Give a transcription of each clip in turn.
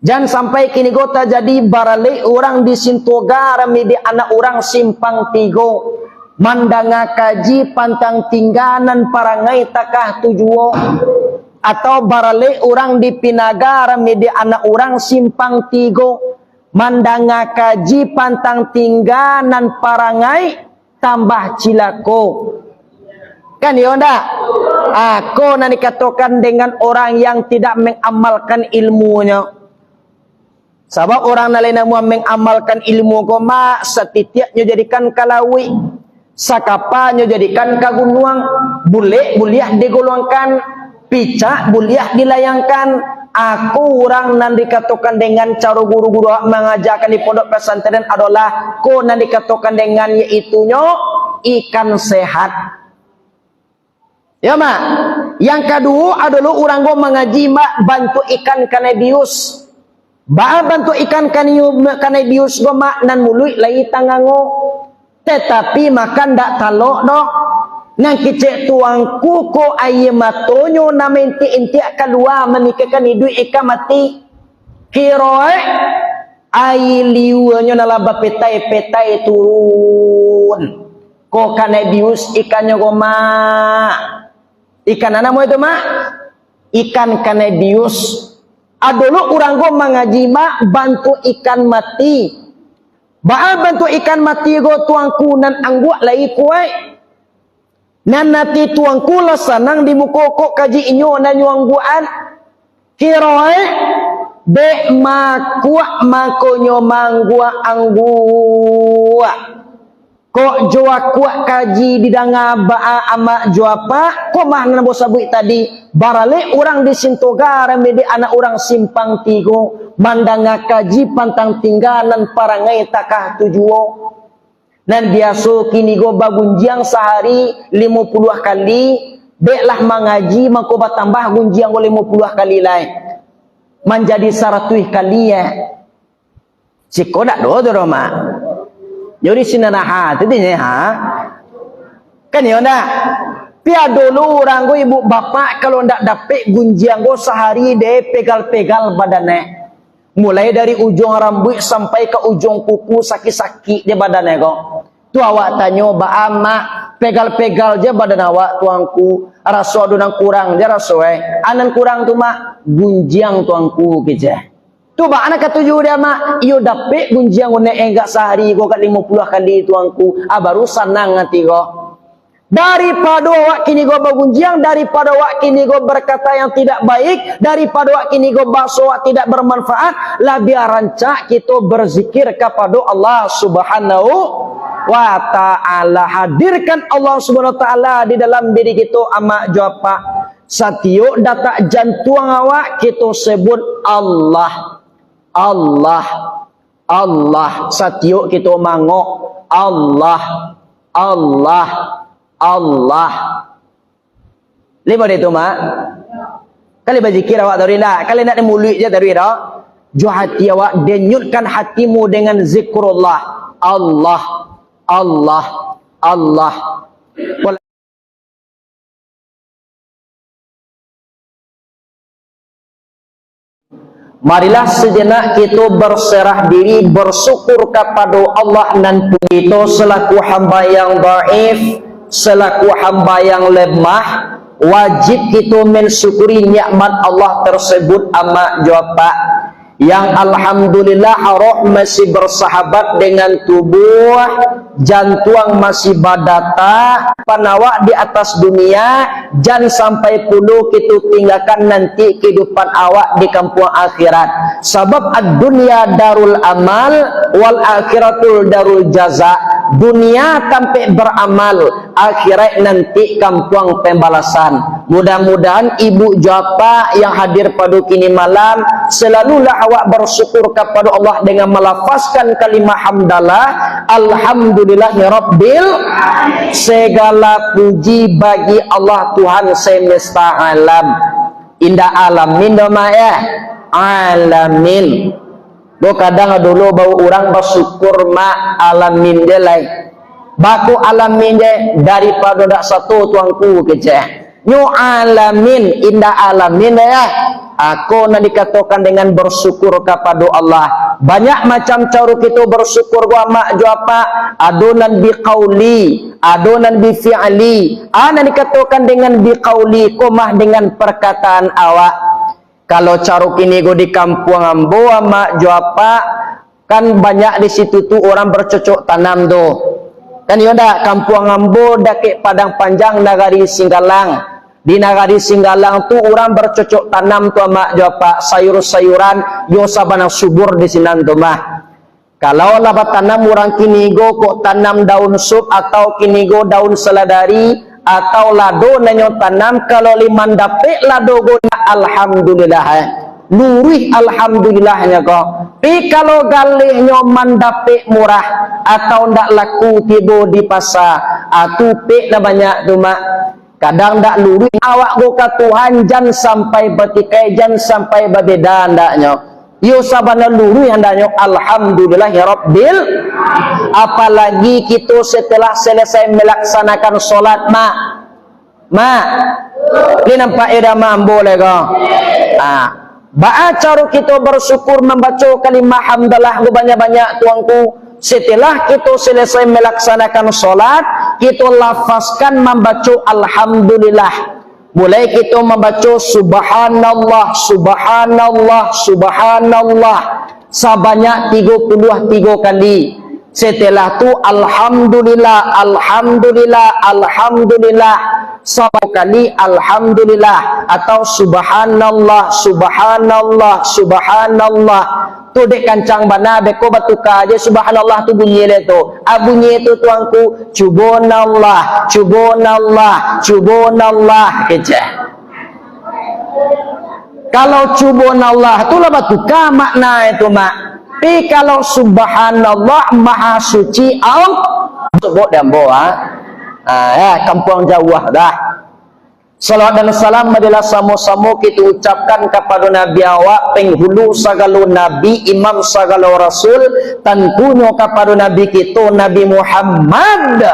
Jangan sampai kini gota jadi barale orang di sintoga rame di anak orang simpang tigo. Mandanga kaji pantang tingganan parangai takah tujuo. Atau barale orang di pinaga rame di anak orang simpang tigo. Mandanga kaji pantang tingganan parangai tambah cilako. Kan yonda? Aku nanti katakan dengan orang yang tidak mengamalkan ilmunya. Sebab orang lain yang mengamalkan ilmu koma setitiaknya jadikan kalawi, sakapanya jadikan kagunuang, boleh digolongkan, picak boleh dilayangkan. Aku orang nanti katakan dengan cara guru-guru mengajarkan di pondok pesantren adalah ko nanti katakan dengan yaitunya ikan sehat. Ya mak. Yang kedua adalah orang go mengaji mak bantu ikan kanabius. Bantu ikan kanabius go mak nan mului lai tangango. Tetapi makan dak talok dok. Nang kicek tuangku ko aye matonyo na menti keluar memikirkan hidup ikan mati. Kiroe aye liuanyo na laba petai turun. Ko kanabius ikannya go mak. Ikan apa itu mak? Ikan kanabius. Adolo orang go mengaji mak bantu ikan mati. Bantu ikan mati go tuangku nan angguk lai kuai. Nan nanti tuangku lah sanang di mukoko kaji inyo nan nyuangguan. Kiroe be makua makonyo manggua anggua. Kok jua kuat kaji di danga baa ama jua pa kok mah nabo sabui tadi barale orang di sintoga rame di anak orang simpang tigo mandanga kaji pantang tinggalan parangai takah tujuo nan biasa kini go bagunjiang sehari 50 kali deklah mengaji mangko batambah gunjiang 50 kali lain menjadi 100 kali ya sikodak do roma. Jadi sinanaha itu dia ha. Kan ya ndak? Pia dulu orang go ibu bapak kalau ndak dapat gunjiang go sehari deh pegal-pegal badannya. Mulai dari ujung rambut sampai ke ujung kuku sakit-sakit dia badannya go. Tu awak tanyo ba ama pegal-pegal je badan awak tuangku. Rasa dunang kurang je rasa anan kurang tu mak gunjiang tuangku keje. Coba anak ketujuh dia mak, iyo dapat gunjiang one enggak sehari go kat 50 kali tuangku, baru senang hati go. Daripada awak kini go bagunjiang, daripada awak kini go berkata yang tidak baik, daripada awak kini go bahasa awak tidak bermanfaat, lebih rancak kita berzikir kepada Allah Subhanahu wa taala. Hadirkan Allah Subhanahu wa taala di dalam diri kita amak jawab. Satio data jantung awak kita sebut Allah. Allah, Allah, satyo kita mangok Allah, Allah, Allah. Lima itu mak. Kali berzikir awak dari lah. Kali nak mulut je dari dah. Jo hati awak denyutkan hatimu dengan zikrullah. Allah, Allah, Allah. Marilah sejenak kita berserah diri bersyukur kepada Allah dan kita selaku hamba yang dhaif, selaku hamba yang lemah, wajib kita mensyukuri nikmat Allah tersebut amat jawab. Yang alhamdulillah roh masih bersahabat dengan tubuh, jantung masih badata, panawak di atas dunia, jangan sampai puluh kita tinggalkan nanti kehidupan awak di kampung akhirat. Sebab ad-dunya darul amal wal akhiratul darul jaza. Dunia sampai beramal, akhirat nanti kampung pembalasan. Mudah-mudahan ibu japa yang hadir pada kini malam selalulah awak bersyukur kepada Allah dengan melafazkan kalimah hamdalah. Alhamdulillahirabbil alamin. Segala puji bagi Allah Tuhan semesta alam. Indah alamin doma ya. Alamin. Bo kadang dulu bau orang bersyukur ma alamin dia lain. Baku alamin dia daripada dak satu tuangku keceh. Nyu alamin indah alamin ya. Aku nak dikatakan dengan bersyukur kepada Allah. Banyak macam cara kita bersyukur gua mak jo apa? Adonan biqauli, adonan bifi'li. Ana dikatakan dengan biqauli, komah dengan perkataan awak. Kalau cara kini go di kampung ambo mak jo apa? Kan banyak di situ tu orang bercocok tanam tu. Kan yo dak kampung ambo dak ke Padang Panjang Nagari Singgalang. Di Nagari Singgalang tu orang bercocok tanam tu mak jo apa? Sayur-sayuran yo sabana subur di sinan tu mah. Kalau lah tanam orang kini go kok tanam daun sup atau kini go daun seladari atau lado nanyo tanam kalau liman dapet lado go alhamdulillah. Lurih alhamdulillahnya kok. Pi kalau galihnya mandapek murah atau ndak laku tibo di pasar, atupe lah banyak tu mak. Kadang ndak lurih awak go ka Tuhan jan sampai betikai jan sampai babeda ndaknya. Yo sabana lurih hendaknya alhamdulillahirabbil. Apalagi kita setelah selesai melaksanakan solat mak. Mak. Ni nampak irama boleh ke? Cara kita bersyukur membaca kalimah hamdalah banyak-banyak tuanku. Setelah kita selesai melaksanakan solat, kita lafazkan membaca alhamdulillah. Mulai kita membaca subhanallah, subhanallah, subhanallah sebanyak 33 kali. Setelah tu alhamdulillah, alhamdulillah, alhamdulillah 1 kali alhamdulillah atau subhanallah, subhanallah, subhanallah. Tu dek kancang bana beko batuka aja subhanallah tu bunyi le tu. Bunyi tu tuanku subhanallah, subhanallah, subhanallah kece. Kalau subhanallah tu lah batuka makna itu mak. Tapi kalau subhanallah maha suci Allah sebut dan boa. Ya kampung Jawa dah. Salawat dan salam adalah sama-sama kita ucapkan kepada Nabi awak penghulu segala Nabi, imam segala Rasul, tentunya kepada Nabi kita Nabi Muhammad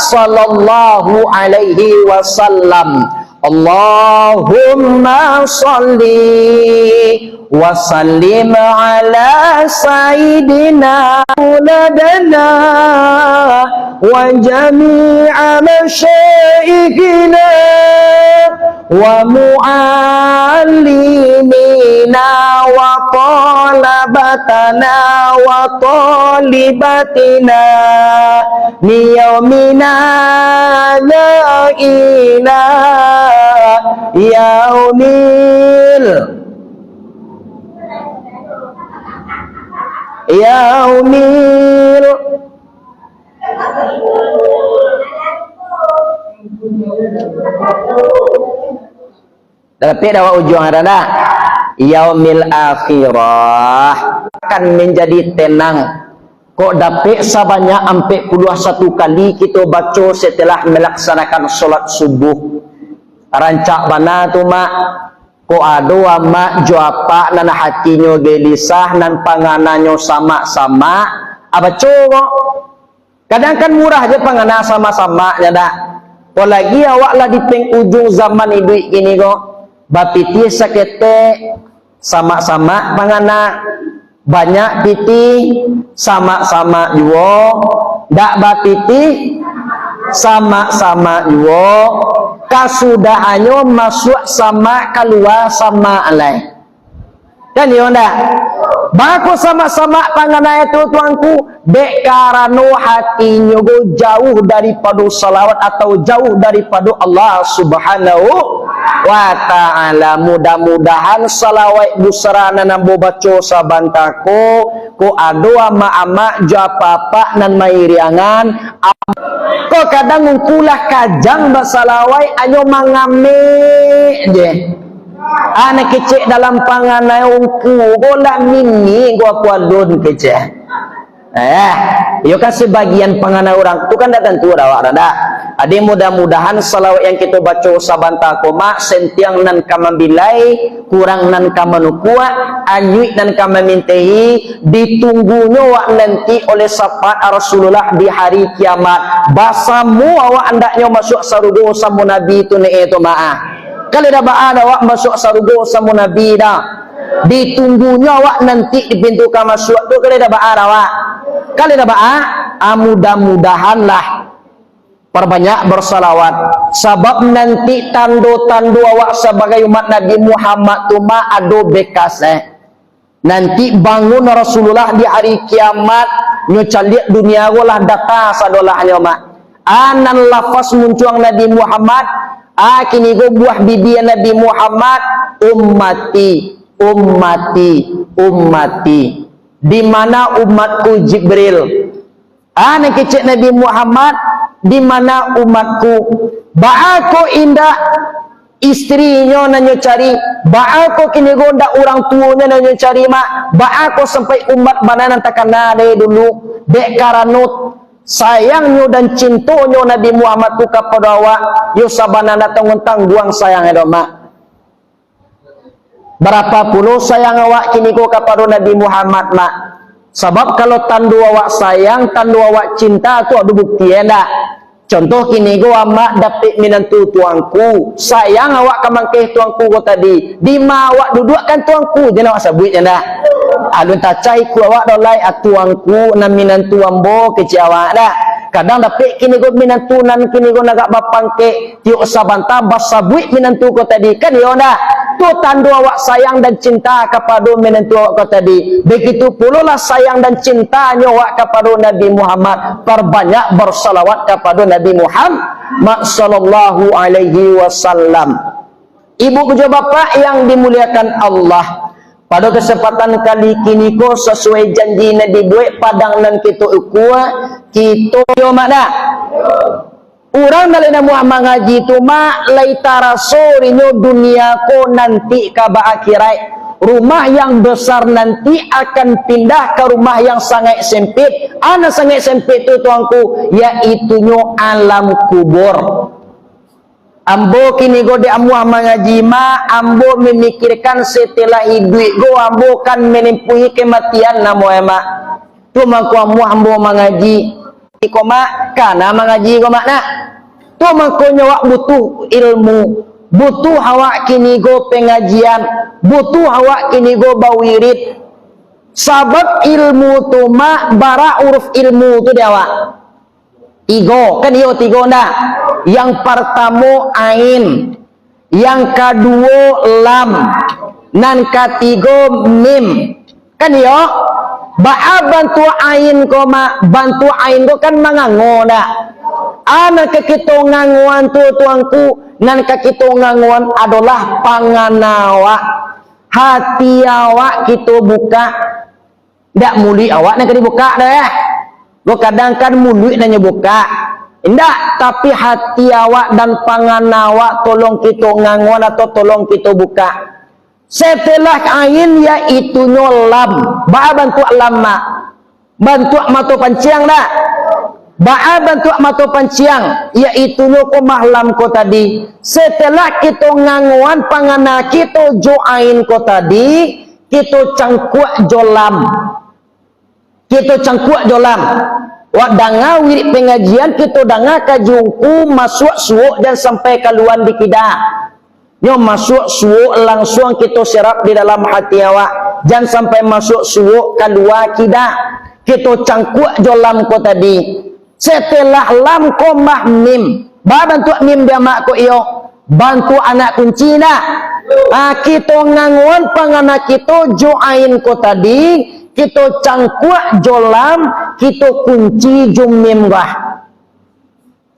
sallallahu alaihi wasallam. Allahumma salli wa sallim ala sayyidina Maulana wa jami'a masyayikhina wa mu'allimina wa talabatana wa talibatina niyawmina la ilaha yaumil yaumil tapi dawa ujung ada dah yaumil akhirah akan menjadi tenang. Kok dapat sebanyak 41 kali kita baca setelah melaksanakan solat subuh. Rancak mana tu mak? Kok ada mak juapa nan hatinya gelisah nan panganannya sama-sama. Baca kok. Kadang kan murah je pangana sama-sama ya dak. Kok lagi awak lah di penghujung zaman hidup ini kok. Bapiti sakete sama-sama pangana banyak piti sama-sama juga dak bapiti sama-sama juga kasudahannya masuk sama keluar sama alai kan ya ndak baku sama-sama pangana itu tuanku dek karano hatinya jauh daripada salawat atau jauh daripada Allah Subhanahu wa ta'ala. Mudah-mudahan salawat busrana nambo baca sabantako ko ado ama-ama japa-apa nan mairiangan ko kadang ngkulah kajang basalawai ayo mangame je anak kecil dalam panganai ungku bola mini gua kualun kecil yo kan sebagian panganai orang tu kan datang tu dah ada. Adi mudah-mudahan salawat yang kita baca sabanta koma sentiang nan kamabilai kurang nan kamanukua anyuik nan kamamintehi ditunggunya wak nanti oleh syafaat Rasulullah di hari kiamat basamu awak andaknya masuk sarugo samu nabi itu ne itu maah Kalau dah ada awak masuk surga sama Nabi dah. Ditunggunya awak nanti di pintu masuk tu kalau dah ada awak. Kalau dah mudah-mudahanlah perbanyak bersalawat. Sebab nanti tanda-tanda awak sebagai umat Nabi Muhammad tu ma ado bekas Nanti bangun Rasulullah di hari kiamat nyocaliak dunia golah data sadolah nyoma. Anan lafaz muncuang Nabi Muhammad, kini go buah bibi Nabi Muhammad, ummati, ummati, ummati. Di mana umatku Jibril? Nak kecek Nabi Muhammad, di mana umatku? Ba'ako indah istrinya nanyo cari, ba'ako kini gonda orang tuanya nanyo cari mak, ba'ako sampai umat bananan takana deh dulu dek karanut sayangnya dan cintanya Nabi Muhammad tu kepada awak yo sabanana tangguntang buang sayang edo mak. Berapa puluh sayang awak kini go kepada Nabi Muhammad mak. Sebab kalau tandu awak sayang, tandu awak cinta tu ada bukti dah. Contoh kini gua amak dapat minantu tuangku, sayang awak kamangkeh tuangku gua tadi, di ma awak dudukkan tuangku, jangan awak sebut dah. Alun tacai ku awak dolai tuangku na minantu ambo kecik awak dah. Kadang dapat kini gua minantu nan kini gua nagak bapangke tiuk sabanta bas sabut minantu gua tadi kan yo dah. Tu tandu awak sayang dan cinta kepada minantu awak kau tadi. Begitu pula lah sayang dan cintanya awak kepada Nabi Muhammad. Perbanyak bersalawat kepada Nabi Muhammad sallallahu alaihi wasallam. Ibu kerja bapak yang dimuliakan Allah, pada kesempatan kali kini ko sesuai janji Nabi buat padang nan kita ukua kita yo mana orang dalam Muhammad ngaji tu mak laitara sorinyo dunia ko nanti ke akhirat. Rumah yang besar nanti akan pindah ke rumah yang sangat sempit. Ana sangat sempit tu tuanku, yaitunya alam kubur. Ambo kini go di Muhammad ngaji mak, ambo memikirkan setelah hidup go ambo kan menempuhi kematian namo emak. Tu mangku ambo mengaji. Iko mak kana mengaji ko mak nak. Tu mangko awak butuh ilmu, butuh awak kini go pengajian, butuh awak kini go bawirid. Sabab ilmu tu mak bara uruf ilmu tu dia awak. Tiga kan yo tiga ndak. Yang pertama ain, yang kedua lam, nan ketiga mim. Kan yo ba'a bantu ain ko mak, bantu ain ko kan mangango dak. Anak kita nganguan tu tuangku, nan kita nganguan adalah panganawa. Hati awak kita buka, ndak muli awak nak dibuka dah. Lo kadang kan mulut nanya buka, ndak. Tapi hati awak dan panganawa tolong kita nganguan atau tolong kita buka. Setelah ain ya itu nyolam, ba'a bantu lama, bantu matu panciang dah. Ba'a bantu matu panciang, yaitu ko mahlam ko tadi. Setelah kita nganguan pangana kita joain ko tadi, kita cangkuak jolam. Kita cangkuak jolam. Wak danga wirid pengajian kita danga kajungku masuk suuk dan sampai keluar di kidah. Nyo masuk suuk langsung kita serap di dalam hati awak. Jangan sampai masuk suuk keluar kidah. Kita cangkuak jolam ko tadi. Setelah lam ko mah mim, bantu mim dia mak ko iyo, bantu anak kunci nak. Kita nganguan pangana kita joain ko tadi, kita cangkuak jolam, kita kunci jumim bah.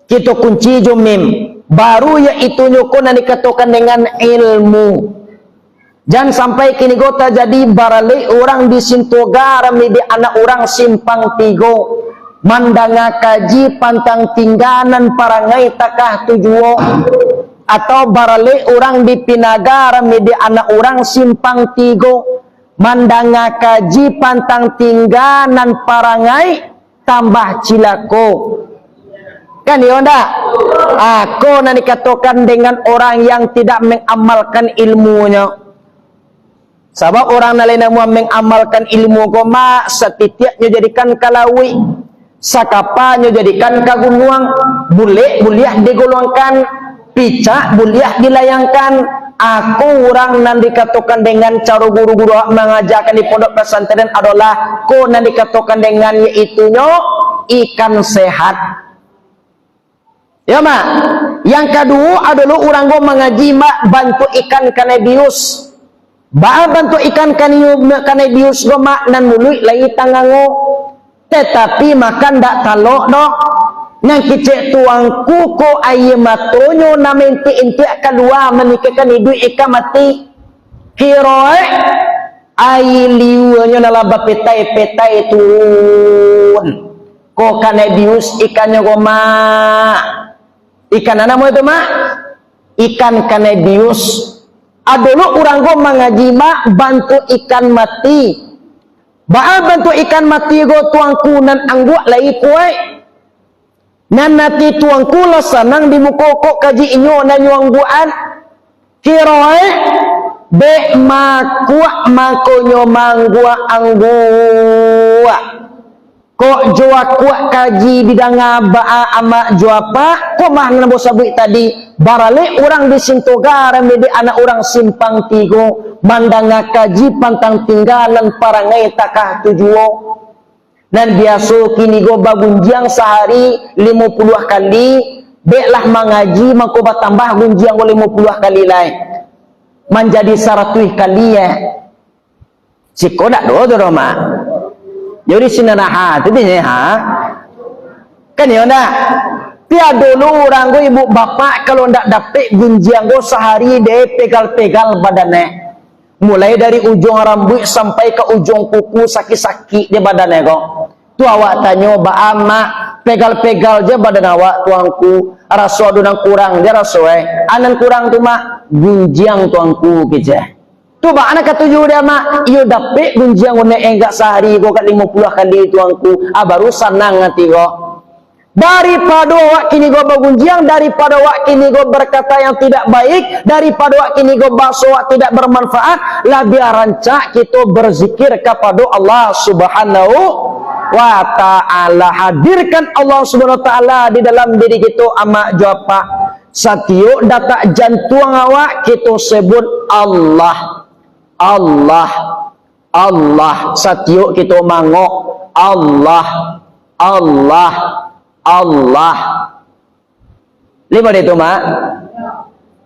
Kita kunci jumim. Baru yaitu nyuko nan dikatakan dengan ilmu. Jangan sampai kini gota jadi barale orang di sintoga rame di anak orang simpang tigo. Mandanga kaji pantang tingganan parangai takah tujuo, atau barale orang di pinagara medi anak orang simpang tigo mandanga kaji pantang tingganan parangai tambah cilako kan yonda. Aku nanti katakan dengan orang yang tidak mengamalkan ilmunya. Sebab orang lain yang mengamalkan ilmu koma setiapnya jadikan kalawi. Sakapanya jadikan kagunuang, boleh digolongkan Picak buliah dilayangkan. Aku orang nan dikatakan dengan cara guru-guru mengajarkan di pondok pesantren adalah ko nan dikatakan dengan yaitunya ikan sehat. Ya mak. Yang kedua adalah orang go mengaji mak bantu ikan kanebius. Bantu ikan kanebius go mak nan mului lai tangango. Tetapi makan dak talok dok. Nang kicik tuangku ko aye matonyo na menti keluar menikakan hidup ikan mati. Kiroe aye liwanya nalaba petai-petai turun. Ko kanebius ikannya go mak. Ikan apa itu mak? Ikan kanebius. Adolo orang go mengaji mak bantu ikan mati. Bantu ikan mati go tuangku nan angguk lai kuai. Nan nanti tuangku lah senang di mukokok kaji inyo na nyuang buan. Kiroe be makuak makonyo manggua anggua. Kok jua kuak kaji bidanga baa ama jua pa. Kok mah nabo sabui tadi. Barale orang di Sintogara mede anak orang simpang tigo. Mandanga kaji pantang tinggalan parangai takah tujuo. Dan biasa kini go bagunjiang sehari 50 kali. Beklah mengaji mengkobat tambah gunjiang go 50 kali lain. Menjadi 100 kali ya. Sikodak do Roma. Jadi sinanaha tadinya ha. Kan ya ndak. Pia dulu orang go ibu bapak kalau ndak dapet gunjiang go sehari deh pegal-pegal badannya. Mulai dari ujung rambut sampai ke ujung kuku sakit-sakit di badannya kok. Tu awak tanya ama pegal-pegal je badan awak tuangku. Rasa adunang kurang dia rasa anan kurang tu mak gunjiang tuangku keje. Tu ba anak ketujuh dia mak iyo dapet gunjiang une enggak sehari kok 50 kali tuangku. Baru senang nanti kok. Daripada wak kini go bagunjiang, daripada wak kini go berkata yang tidak baik, daripada wak kini go bakso wak tidak bermanfaat, lebih rancak kita berzikir kepada Allah Subhanahu wa ta'ala. Hadirkan Allah Subhanahu wa ta'ala di dalam diri kita amak jawab. Satiuk data jantung awak kita sebut Allah. Allah. Allah. Satiuk kita mangok Allah. Allah. Allah. Lima itu mak.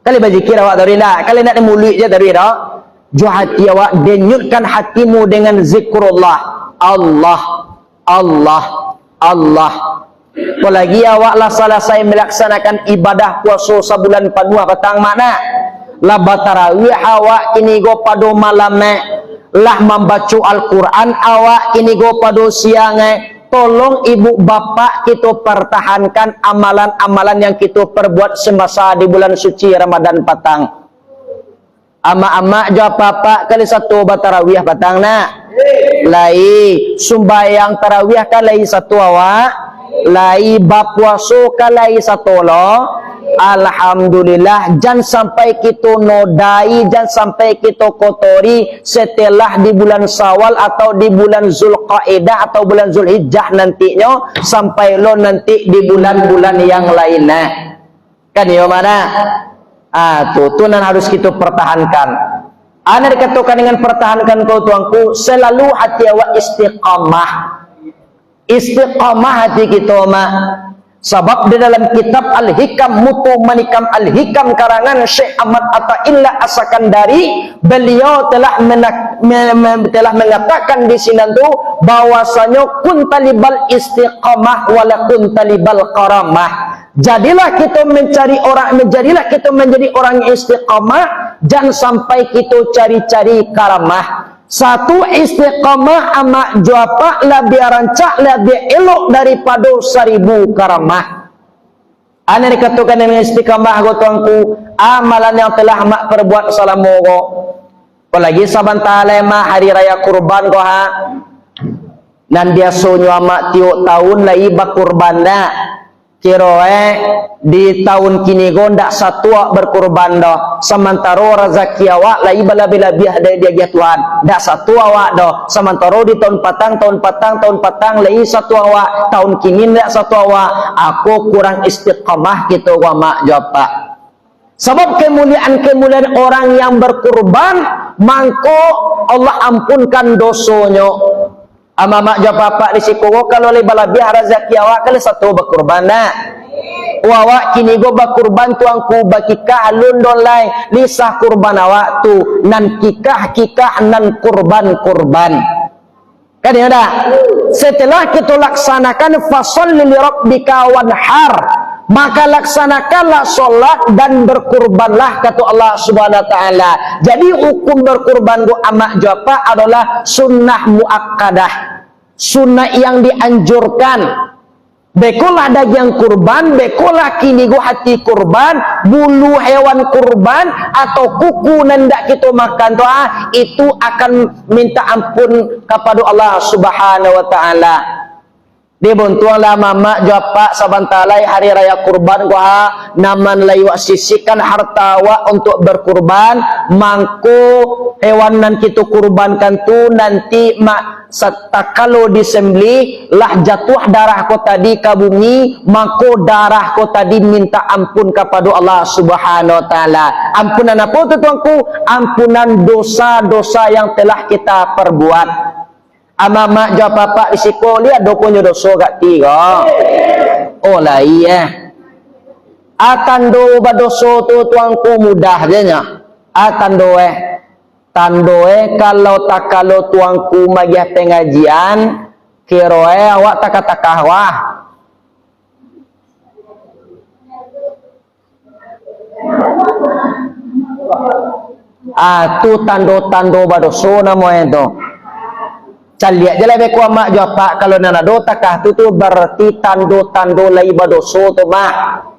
Kali berzikir awak dari dah. Kali nak mulut je dari dah. Jo hati awak denyutkan hatimu dengan zikrullah. Allah. Allah. Allah. Apalagi awak lah selesai melaksanakan ibadah puasa sebulan penuh petang mana? Lah tarawih awak ini go pada malam lah membaca Al-Quran awak ini go pada siang Tolong ibu bapak kita pertahankan amalan-amalan yang kita perbuat semasa di bulan suci Ramadan petang. Ama-ama jawab bapak kali satu batarawih petang nak. Lai sumbayang tarawih kalai satu awak. Lai bapuaso kalai satu lo. Alhamdulillah, jangan sampai kita nodai, jangan sampai kita kotori setelah di bulan Syawal atau di bulan Zulqaidah atau bulan Zulhijjah nantinya sampai lo nanti di bulan-bulan yang lainnya. Kan ya mana? Tuh nan harus kita pertahankan. Ana dikatakan dengan pertahankan kau tuangku, selalu hati awak istiqamah. Istiqamah hati kita mah. Sebab di dalam kitab Al-Hikam Mutu Manikam Al-Hikam karangan Syekh Ahmad Ata'illah As-Sakandari, beliau telah mengatakan di sini tu bahwasanya kun talibal istiqamah wala kun talibal karamah. Jadilah kita menjadi orang istiqamah, jangan sampai kita cari-cari karamah. Satu istiqamah amak jawab lebih rancak lebih elok daripada 1000 karamah. Ana dikatakan dengan istiqamah gotongku amalan yang telah mak perbuat selama go. Apalagi sabantar lema hari raya kurban ko ha. Nan biasanya amak tiuk tahun lai bakurban dah. Kiroe di tahun kini go ndak satu berkurban dah. Sementara rezeki awak lai bala-bala dari dia Tuhan. Ndak satu awak dah. Sementara di tahun patang lai satu awak. Tahun kini ndak satu awak. Aku kurang istiqamah gitu wa mak jawab. Sebab kemuliaan-kemuliaan orang yang berkurban, mangko Allah ampunkan dosanya. Ama mak japa di sikowo kalau le balabi rezeki awak kali satu berkurban nak. Awak kini go berkurban tuangku bakikah alun dolai lisah kurban awak tu nan kikah nan kurban. Kan ya dah. Setelah kita laksanakan fasholli li rabbika wanhar, maka laksanakanlah solat dan berkurbanlah kata Allah Subhanahu wa taala. Jadi hukum berkurban go amak japa adalah sunnah muakkadah, sunnah yang dianjurkan. Bekolah daging kurban, bekolah kini go hati kurban, bulu hewan kurban atau kuku nendak kita makan doa itu akan minta ampun kepada Allah Subhanahu wa taala. Dibuntulah mama japa sabantalai hari raya kurban gua naman layu sisihkan harta wa untuk berkurban, mangko hewan nan kita kurbankan tu nanti mak kalau disembelih lah jatuh darah ko tadi ke bumi, mako darah ko tadi minta ampun kepada Allah Subhanahu wa taala. Ampunan apa tu tuanku? Ampunan dosa-dosa yang telah kita perbuat. Ama mak jawab bapak di siko lihat dokonya dosa gak tiga. Oh lah iya. Atando badoso tu tuanku mudah jenya. Tandoe kalau tuangku magih pengajian kiroe awak takah wah. Tu tando badoso namanya itu. Caliak je lah beku amak jawab kalau nana do takah tu berarti tando lai badoso tu mak.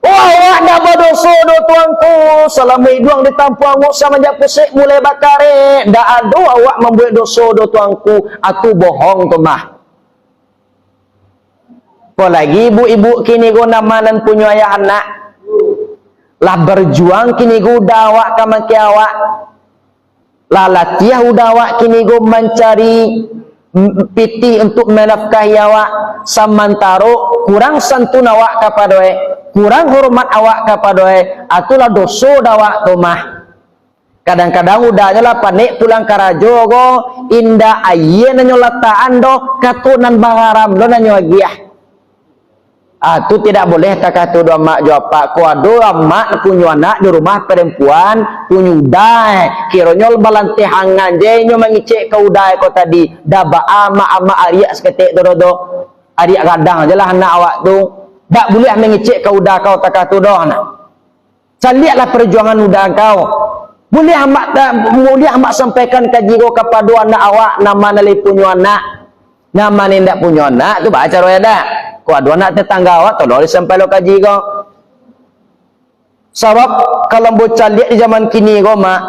Wah, dah berdosa do tuanku. Selama hidup di tampuang sama jak pusik mulai bakare. Dah ada awak membuat dosa do tuanku. Aku bohong tu mah. Apalagi ibu-ibu kini go namanan punya ayah anak. Lah berjuang kini go dawak kamaki awak. Lah latiah udawak kini go mencari piti untuk menafkahi awak. Samantaro kurang santun awak kepada kurang hormat awak kepada atulah dosa dawak rumah. Kadang-kadang udahnya lah panik pulang karajo go indah aye nanyo lataan do katunan baharam do nanyo agiah. Tu tidak boleh takatu do mak jawab pak ko ado mak punya anak di rumah perempuan punya udai kironyol balante hangan je nyo mangicek ke udai ko tadi daba ama ariak seketik do ariak kadang aja lah anak awak tu. Tak boleh mengecek kau dah kau tak tu dah nak. Caliaklah perjuangan udah kau. Boleh amak sampaikan kaji kau kepada anak awak nama nali punya anak. Nama ni ndak punya anak tu baca roya dah. Kau ada anak tetangga awak tolong sampai lo kaji kau. Sebab kalau bocah lihat di zaman kini kau mak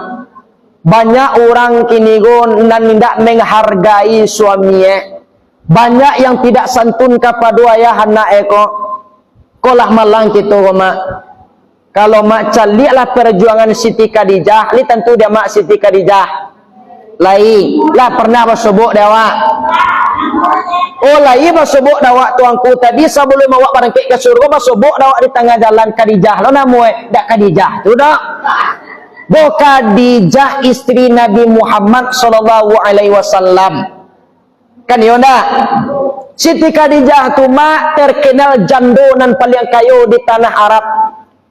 banyak orang kini kau nan ndak menghargai suaminya. Banyak yang tidak santun kepada ayah anak eko. Kolah malang kita mak. Kalau mak caliaklah perjuangan Siti Khadijah, ni tentu dia mak Siti Khadijah. Lai, lah pernah bersebut dia awak. Oh lai bersebut awak tuanku tadi sebelum awak berangkat ke surga bersebut awak di tengah jalan Khadijah. Lo namanya dak Khadijah tu dak. Bo Khadijah istri Nabi Muhammad sallallahu alaihi wasallam. Kan ya ndak? Siti Khadijah tu mak terkenal jandonan paling kayu di tanah Arab.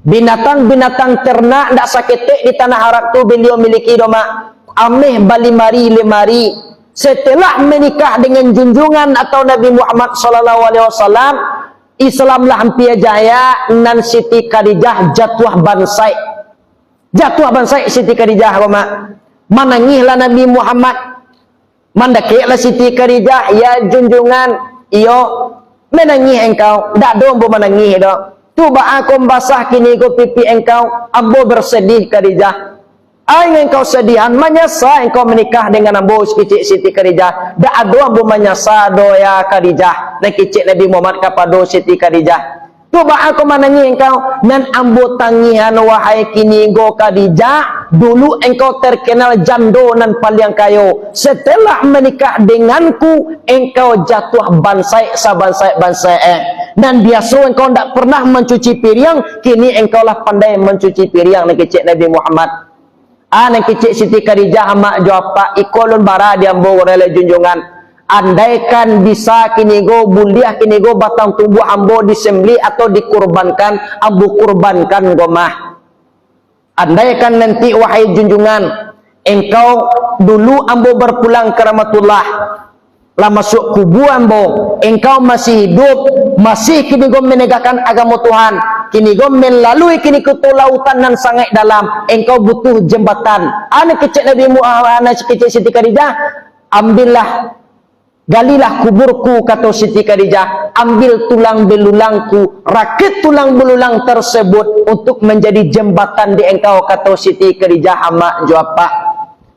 Binatang-binatang ternak ndak saketek di tanah Arab tu beliau miliki do mak. Ameh lemari. Setelah menikah dengan junjungan atau Nabi Muhammad sallallahu alaihi wasallam, Islamlah hampir jaya nan Siti Khadijah jatuh bansai. Jatuh bansai Siti Khadijah mak. Manangihlah Nabi Muhammad. Mandakiklah Siti Khadijah ya junjungan. Iyo menangis engkau dak dombo menangis do tu ba aku basah kini go pipi engkau ambo bersedih Khadijah ai engkau sedihan menyesal engkau menikah dengan ambo kecik Siti Khadijah dak ado ambo menyesal do ya Khadijah nak kecik Nabi Muhammad kepada Siti Khadijah tu ba aku menangis engkau nan ambo tangihan wahai kini go Khadijah dulu engkau terkenal jando nan paling kayu. Setelah menikah denganku, engkau jatuh bansai sabansai. dan biasa engkau tidak pernah mencuci piring, kini engkau lah pandai mencuci piring. Nak kecik Nabi Muhammad, nak kecik Siti Khadijah mak jawab ikolun bara diambo rela junjungan. Andaikan bisa kini go buliah kini go batang tubuh ambo disembeli atau dikurbankan, ambo kurbankan gomah. Andaikan nanti wahai junjungan, engkau dulu ambo berpulang ke rahmatullah, lah masuk kubu ambo, engkau masih hidup, masih kini go menegakkan agama Tuhan, kini go melalui kini kutu lautan nan sangat dalam, engkau butuh jembatan. Anak kecil Nabi Muhammad, anak kecil Siti Khadijah, ambillah, galilah kuburku, kata Siti Khadijah, ambil tulang belulangku, rakit tulang belulang tersebut untuk menjadi jembatan di engkau, kata Siti Khadijah. Amak jawab, Pak,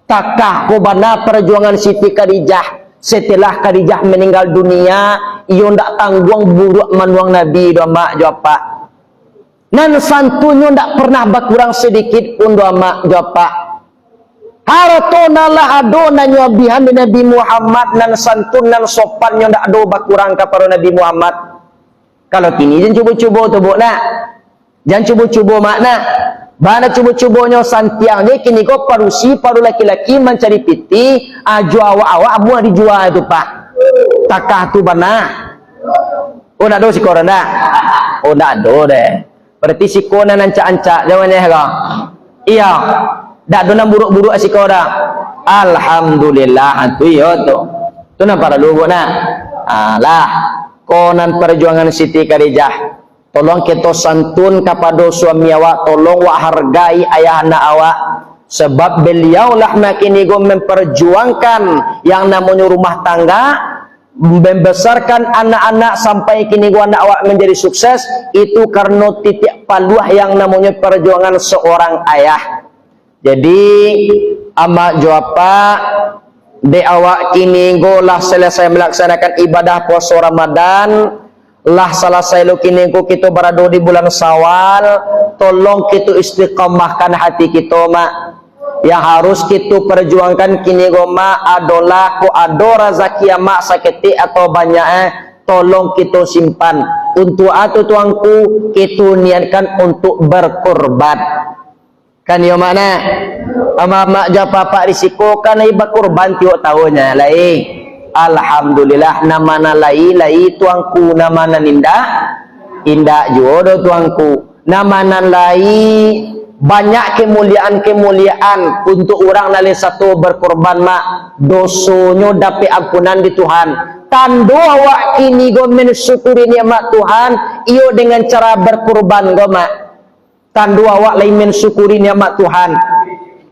takkah kobana perjuangan Siti Khadijah setelah Khadijah meninggal dunia, iyo ndak tanggung buruk manuang Nabi, doa mak jawab, Pak. Nan santunnya ndak pernah berkurang sedikit pun, doa mak jawab, Pak. Hartona lah adona nyobihan di Nabi Muhammad, nan santun nan sopan ndak ado bakurang kepada Nabi Muhammad. Kalau kini jangan cuba-cuba tu bu nak, jangan cuba-cuba makna. Bana cuba-cubanya santiang ni kini kau parusi paru laki-laki mencari piti, aju awak-awak buah dijual itu Pak. Takah tu bana. Oh nak do si korang dah. Oh nak do deh. Berarti si korang ancak-ancak jawabannya kau. Iya. Dak dona buruk-buruk si kau dah. Alhamdulillah tu yo tu. Tu nak para lugu nak. Alah, konan perjuangan Siti Khadijah. Tolong kita santun kepada suami awak, tolong wak hargai ayah anak awak. Sebab beliau lah makini go memperjuangkan yang namanya rumah tangga, membesarkan anak-anak sampai kini go anak awak menjadi sukses, itu karena titik paluah yang namanya perjuangan seorang ayah. Jadi amak jawab Pak, de awak kini go lah selesai melaksanakan ibadah puasa Ramadan, lah selesai lo kini go kita berada di bulan Syawal, tolong kita istiqamahkan hati kita mak. Yang harus kita perjuangkan kini go mak adalah ko ado rezeki mak sakiti atau banyak tolong kita simpan. Untuk atu tuangku kita niatkan untuk berkorban. Kan yo mana mak japa pak risiko kan iba kurban tiok tahunnya lai. Alhamdulillah namana lai tuangku namana indah jodoh tuangku namana lai banyak kemuliaan untuk orang nali satu berkorban mak dosonya dapat ampunan di Tuhan. Tando awak kini go mensyukuri nikmat Tuhan iyo dengan cara berkorban go mak. Tandu awak lain mensyukuri nikmat Tuhan.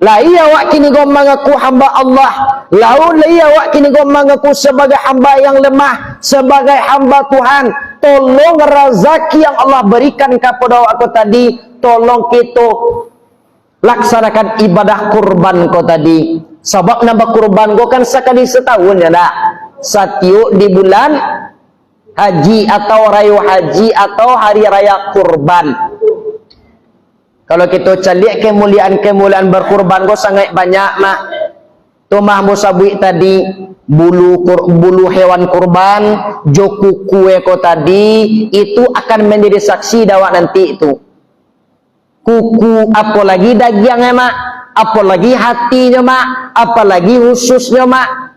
Lai awak kini go mengaku hamba Allah. Lai awak kini go mengaku sebagai hamba yang lemah, sebagai hamba Tuhan. Tolong rezeki yang Allah berikan kepada awak tadi, tolong kita laksanakan ibadah kurban kau tadi. Sebab nambah kurban kau kan sekali setahun ya dak. Setiap di bulan haji atau raya haji atau hari raya kurban. Kalau kita calik kemuliaan berkurban kau sangat banyak mak. Tu mah musabui tadi bulu hewan kurban, joku kue kau tadi itu akan menjadi saksi dawak nanti itu. Kuku apalagi dagingnya mak, apalagi hatinya mak, apalagi ususnya mak.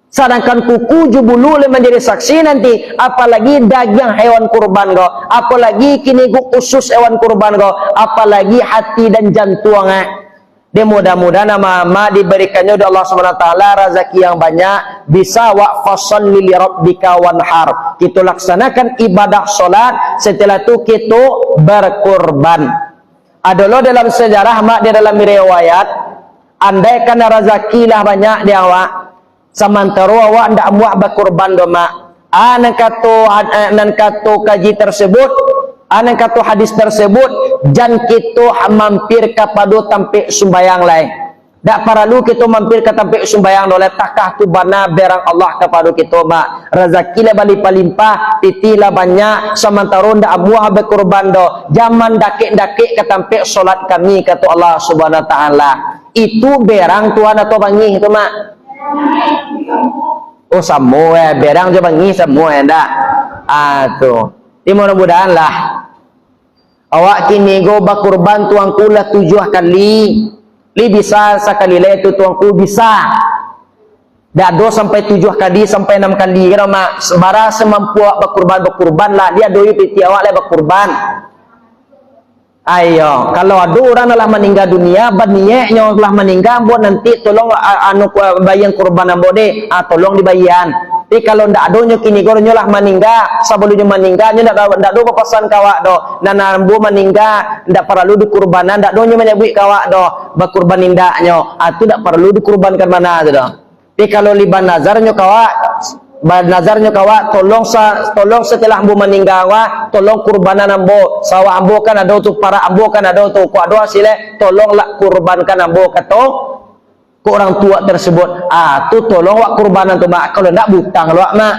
Sedangkan kuku jubulu menjadi saksi nanti, apalagi daging hewan kurban kau, apalagi kini usus hewan kurban kau, apalagi hati dan jantungnya. Dia mudah-mudahan nama diberikannya oleh Allah SWT rezeki yang banyak, bisa wa fasalli li rabbika wanhar. Kita laksanakan ibadah solat, setelah itu kita berkurban. Adalah dalam sejarah mak di dalam riwayat, andaikan rezeki lah banyak di awak, samantara awak ndak muak berkorban doma. Anak kata kaji tersebut, anak kata hadis tersebut, jan kita mampir kepada tampik sumbayang lain. Dak perlu kita mampir ke tampik sumbayang oleh takah tu bana berang Allah kepada kita mak. Rezeki lah berlimpah, titi lah banyak, samantara ndak muak berkorban do. Zaman dakik-dakik ke tampik solat kami kata Allah Subhanahu wa taala. Itu berang Tuhan atau bangi itu mak? Oh semua berang je bangi semua ndak. Tu. mudah-mudahan lah awak kini go bakurban tuangku lah 7 kali. Li bisa sekali lah itu tuangku bisa. Dak do sampai 7 kali sampai 6 kali kira mak sebara semampu awak bakurban lah dia doi piti awak lah bakurban. Ayo, kalau ada orang telah meninggal dunia, berniatnya telah meninggal, buat nanti tolong anu bayan kurban ambo deh, tolong dibayan. Tapi kalau ndak ada kini gornya lah meninggal, sebelumnya meninggalnya ndak ada pesan kawak do. Dan ambo meninggal, ndak perlu dikurbanan, ndak ada menyebut kawak do, berkurban indaknya, itu ndak perlu dikurbankan mana tu do. Tapi kalau liban nazarnya kawak nazarnya kawak tolong setelah ambo meninggal awak tolong kurbanan ambo sawah ambo kan ada tu para ambo kan ada tu ku ada hasilnya tolonglah kurbankan ambo kata ke orang tua tersebut tu tolong wak kurbanan tu mak kalau ndak butang lu mak